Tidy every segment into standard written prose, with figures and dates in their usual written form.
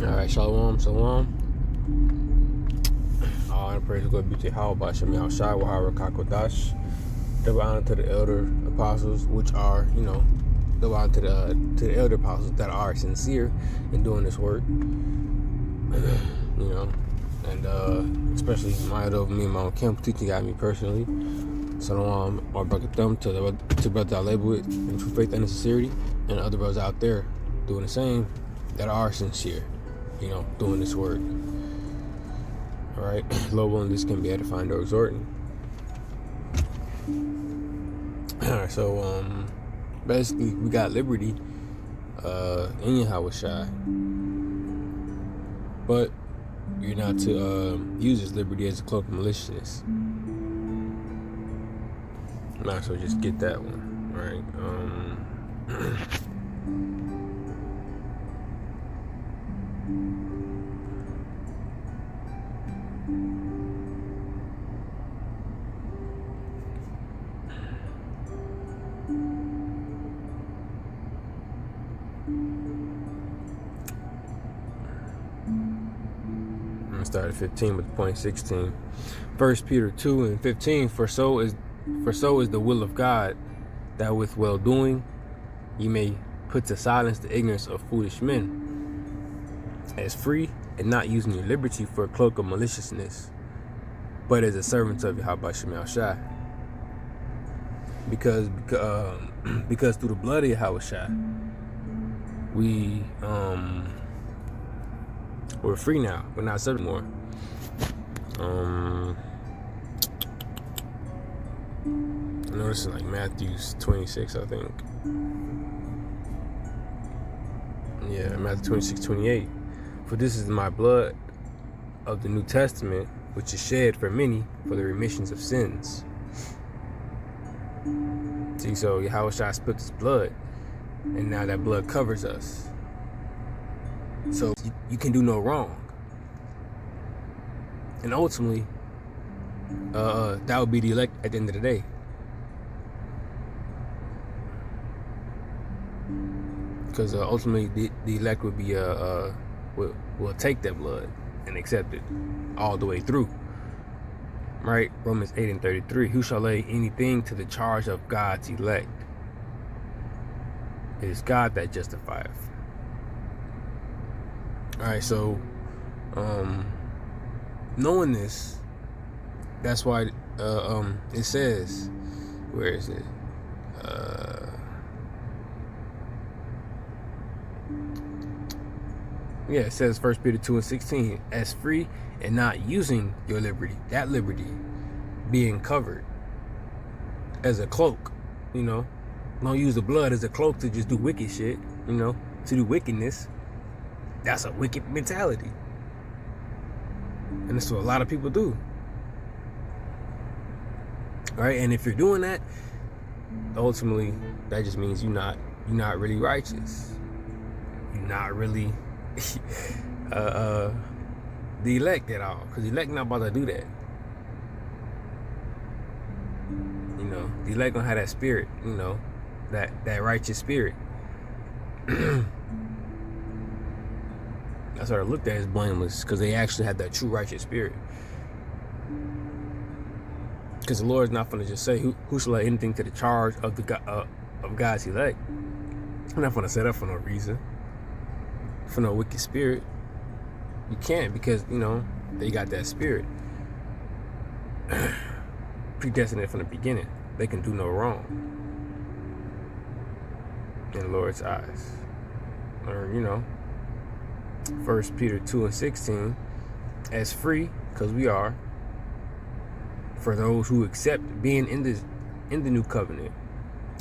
Alright, shalom, shalom. All honor, praise, glory be to Yahawashi, Kakodash. Double honor to the elder apostles, which are, double honor to the elder apostles that are sincere in doing this work. And especially my elder over me, my own camp teaching got me personally. Shalom, or brakathum to brothers I label with in true faith and sincerity, and other brothers out there doing the same that are sincere, doing this work. All right, Lord willing, this can be edifying or exhorting. All right, so basically we got liberty in Yahawashi, but you're not to use this liberty as a cloak of maliciousness. Might as well just get that one, right? I'm gonna start at 15 with point 16. 1 Peter 2 and 15. For so is the will of God, that with well doing you may put to silence the ignorance of foolish men, as free and not using your liberty for a cloak of maliciousness, but as a servant of Yahawashi. Because through the blood of Yahawashi, we're free now. We're not servant more. I know this is like Matthew 26, I think. Yeah, Matthew 26:28. For this is my blood of the New Testament, which is shed for many for the remissions of sins. See, so Yahawashi spilled his blood, and now that blood covers us. So you can do no wrong. And ultimately, that would be the elect at the end of the day. Because ultimately, the elect would be will take that blood and accept it all the way through. Right? Romans 8 and 33. Who shall lay anything to the charge of God's elect? It is God that justifieth. All right, so knowing this, that's why it says, where is it? It says 1 Peter 2 and 16, as free and not using your liberty, that liberty being covered as a cloak, don't use the blood as a cloak to just do wicked shit, to do wickedness. That's a wicked mentality. And that's what a lot of people do. All right, and if you're doing that, ultimately, that just means you're not really righteous. You're not really the elect at all, because the elect not about to do that. The elect gonna have that spirit, that righteous spirit. That's what I looked at as blameless, because they actually had that true righteous spirit. Because the Lord is not going to just say, who shall lay anything to the charge of of God's elect? I'm not going to set up for no reason, for no wicked spirit. You can't, because, they got that spirit. Predestined from the beginning. They can do no wrong in the Lord's eyes. Or, 1 Peter 2 and 16, as free, because we are, for those who accept being in the new covenant,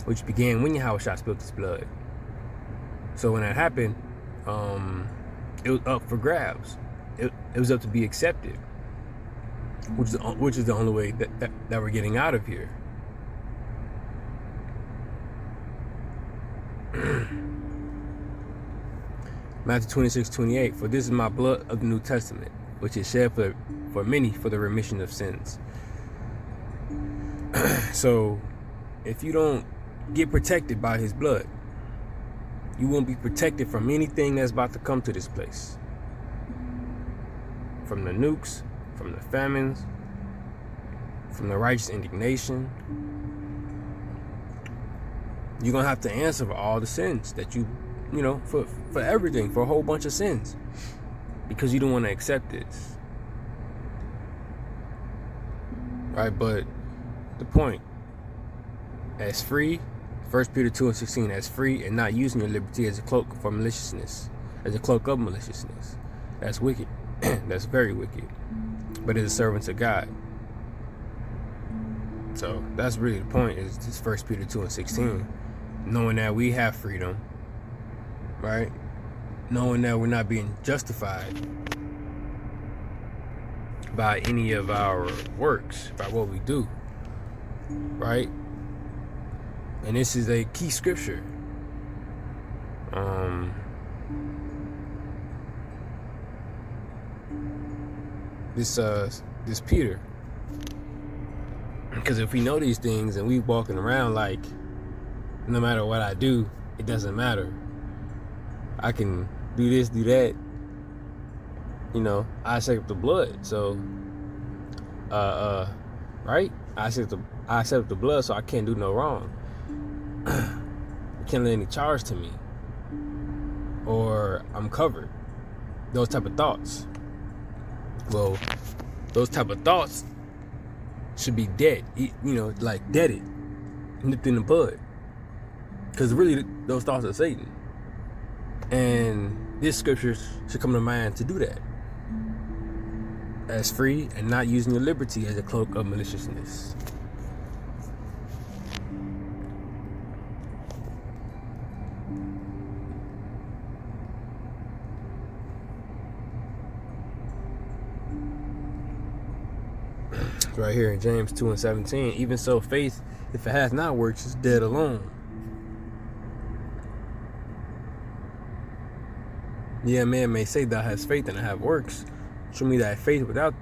which began when Yahawashi spilled his blood. So when that happened, it was up for grabs. It was up to be accepted, which is the only way that we're getting out of here. Matthew 26:28. For this is my blood of the New Testament, which is shed for many for the remission of sins. So, if you don't get protected by his blood, you won't be protected from anything that's about to come to this place. from the nukes, from the famines, from the righteous indignation. You're going to have to answer for all the sins that for everything, for a whole bunch of sins, because you don't want to accept this. Right? But the point, as free, 1 Peter 2:16, as free and not using your liberty as a cloak for maliciousness, as a cloak of maliciousness. That's wicked. That's very wicked. But as a servant of God. So that's really the point, is this 1 Peter 2:16. Knowing that we have freedom, right? Knowing that we're not being justified by any of our works, by what we do, right? And this is a key scripture. This Peter. Because if we know these things and we walking around like, no matter what I do, it doesn't matter. I can do this, do that. I accept the blood. So, right? I accept the blood, so I can't do no wrong. I can't let any charge to me. Or I'm covered. Those type of thoughts. Well, those type of thoughts should be dead. Like deaded. Nipped in the bud. Because really, those thoughts are Satan. And this scripture should come to mind to do that. As free and not using your liberty as a cloak of maliciousness. Right here in James 2:17, even so faith, if it has not works, is dead alone. Yeah, man may say thou hast faith and I have works. Show me thy faith without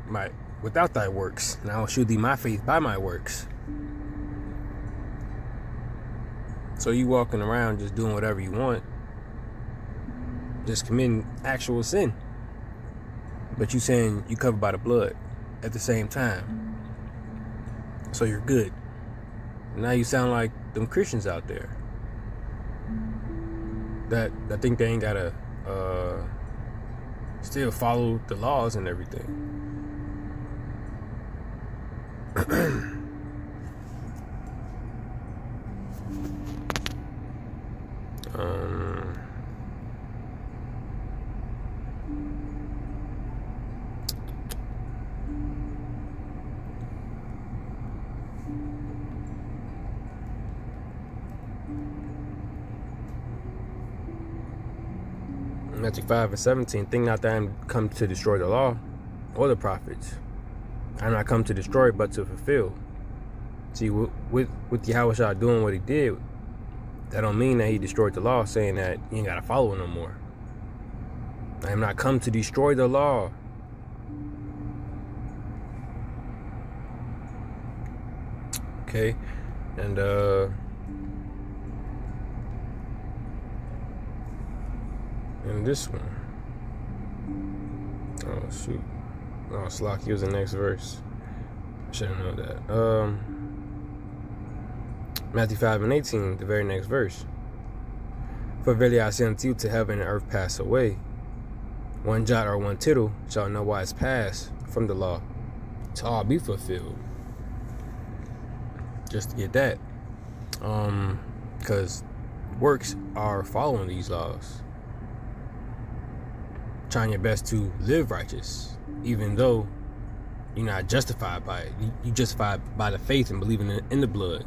thy works, and I will shew thee my faith by my works. So you walking around just doing whatever you want, just committing actual sin, but you saying you covered by the blood at the same time. So you're good. Now you sound like them Christians out there that think they ain't gotta still follow the laws and everything. Matthew 5:17, think not that I am come to destroy the law or the prophets. I am not come to destroy, but to fulfill. See, with Yahawashi doing what he did, that don't mean that he destroyed the law, saying that you ain't got to follow it no more. I am not come to destroy the law. Okay, and and this one. Oh shoot. Oh, Slocky was the next verse. I should have known that. Matthew 5:18, the very next verse. For verily I say unto you, till heaven and earth pass away, one jot or one tittle shall no wise pass from the law, to all be fulfilled. Just to get that. Because works are following these laws. Trying your best to live righteous, even though you're not justified by it. You justified by the faith and believing in the blood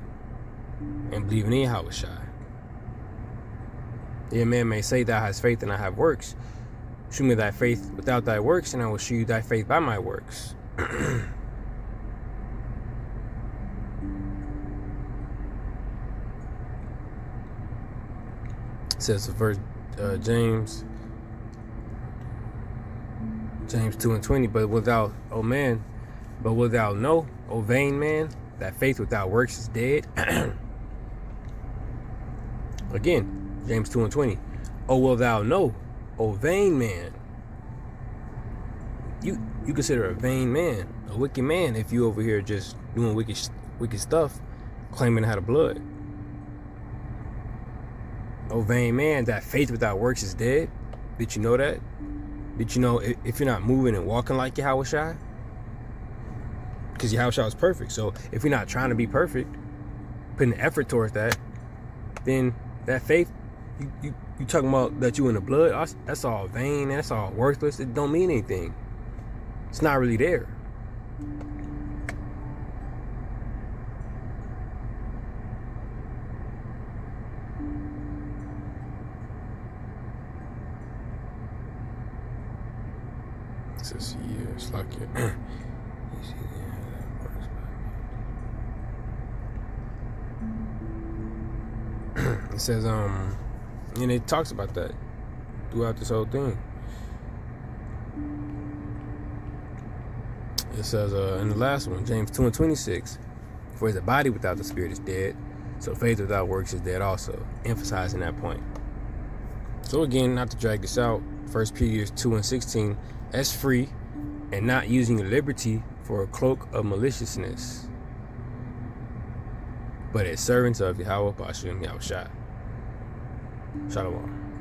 and believing in Yahawashi. Yeah, man may say thou hast faith and I have works. Show me thy faith without thy works, and I will show you thy faith by my works. It says the verse, James 2:20, but without, oh man, but wilt thou know, O vain man, that faith without works is dead? Again, James 2:20. Oh, wilt thou know, O vain man, you consider a vain man, a wicked man, if you over here just doing wicked stuff, claiming to have the blood. Oh, vain man, that faith without works is dead. Did you know that? Did you know if you're not moving and walking like Yahawashi? Because Yahawashi is perfect. So if you're not trying to be perfect, putting effort towards that, then that faith, you talking about that you in the blood, that's all vain, that's all worthless. It don't mean anything. It's not really there. It says, yeah, it's like it. It says, and it talks about that throughout this whole thing. It says in the last one, James 2:26, for as the body without the spirit is dead, so faith without works is dead also, emphasizing that point. So again, not to drag this out, 1 Peter 2:16, as free and not using your liberty for a cloak of maliciousness, but as servants of Yahawashi. Shalom.